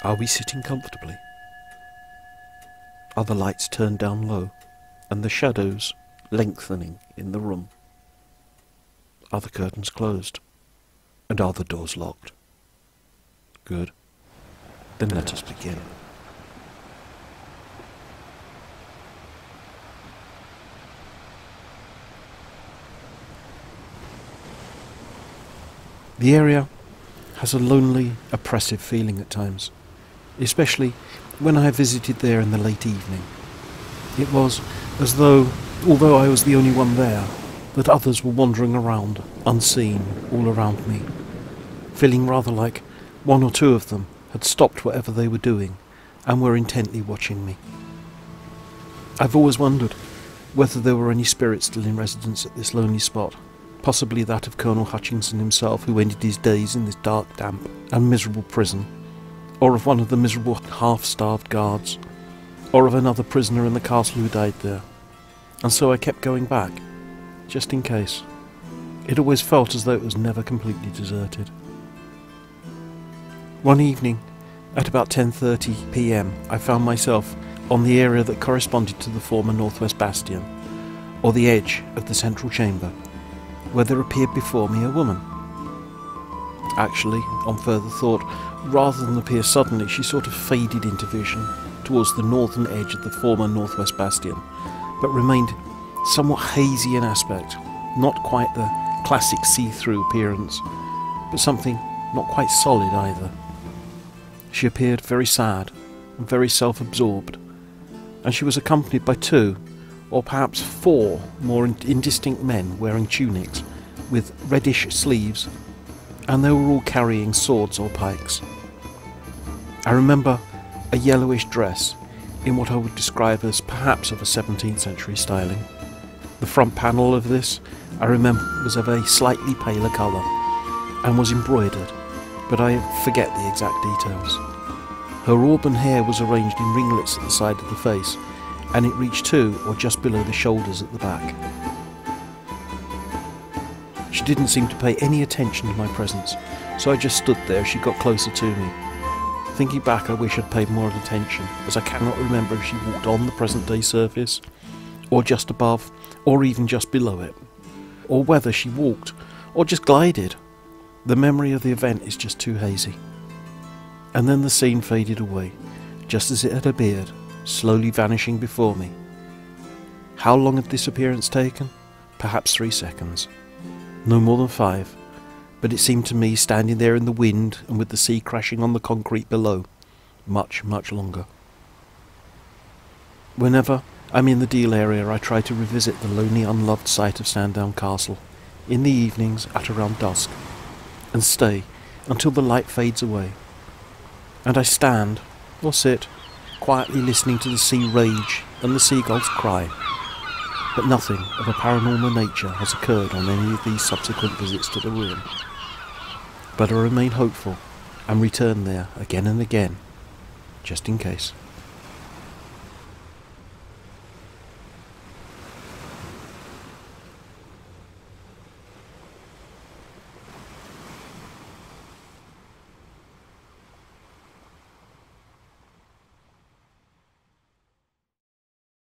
Are we sitting comfortably? Are the lights turned down low, and the shadows lengthening in the room? Are the curtains closed? And are the doors locked? Good. Then let us begin. The area has a lonely, oppressive feeling at times, especially when I visited there in the late evening. It was as though, although I was the only one there, that others were wandering around, unseen, all around me, feeling rather like one or two of them had stopped whatever they were doing and were intently watching me. I've always wondered whether there were any spirits still in residence at this lonely spot, possibly that of Colonel Hutchinson himself, who ended his days in this dark, damp and miserable prison, or of one of the miserable half-starved guards, or of another prisoner in the castle who died there. And so I kept going back, just in case. It always felt as though it was never completely deserted. One evening, at about 10:30 p.m, I found myself on the area that corresponded to the former northwest bastion, or the edge of the central chamber, where there appeared before me a woman. Actually, on further thought, rather than appear suddenly, she sort of faded into vision towards the northern edge of the former northwest bastion, but remained somewhat hazy in aspect, not quite the classic see-through appearance, but something not quite solid either. She appeared very sad and very self-absorbed, and she was accompanied by two, or perhaps four, more indistinct men wearing tunics with reddish sleeves, and they were all carrying swords or pikes. I remember a yellowish dress in what I would describe as perhaps of a 17th century styling. The front panel of this, I remember, was of a slightly paler colour and was embroidered, but I forget the exact details. Her auburn hair was arranged in ringlets at the side of the face, and it reached to or just below the shoulders at the back. She didn't seem to pay any attention to my presence, so I just stood there as she got closer to me. Thinking back, I wish I'd paid more attention, as I cannot remember if she walked on the present-day surface, or just above, or even just below it, or whether she walked, or just glided. The memory of the event is just too hazy. And then the scene faded away, just as it had appeared, slowly vanishing before me. How long had this appearance taken? Perhaps 3 seconds. No more than 5, but it seemed to me, standing there in the wind and with the sea crashing on the concrete below, much, much longer. Whenever I'm in the Deal area, I try to revisit the lonely, unloved site of Sandown Castle, in the evenings at around dusk, and stay until the light fades away. And I stand, or sit, quietly listening to the sea rage and the seagulls cry. But nothing of a paranormal nature has occurred on any of these subsequent visits to the ruin. But I remain hopeful and return there again and again, just in case.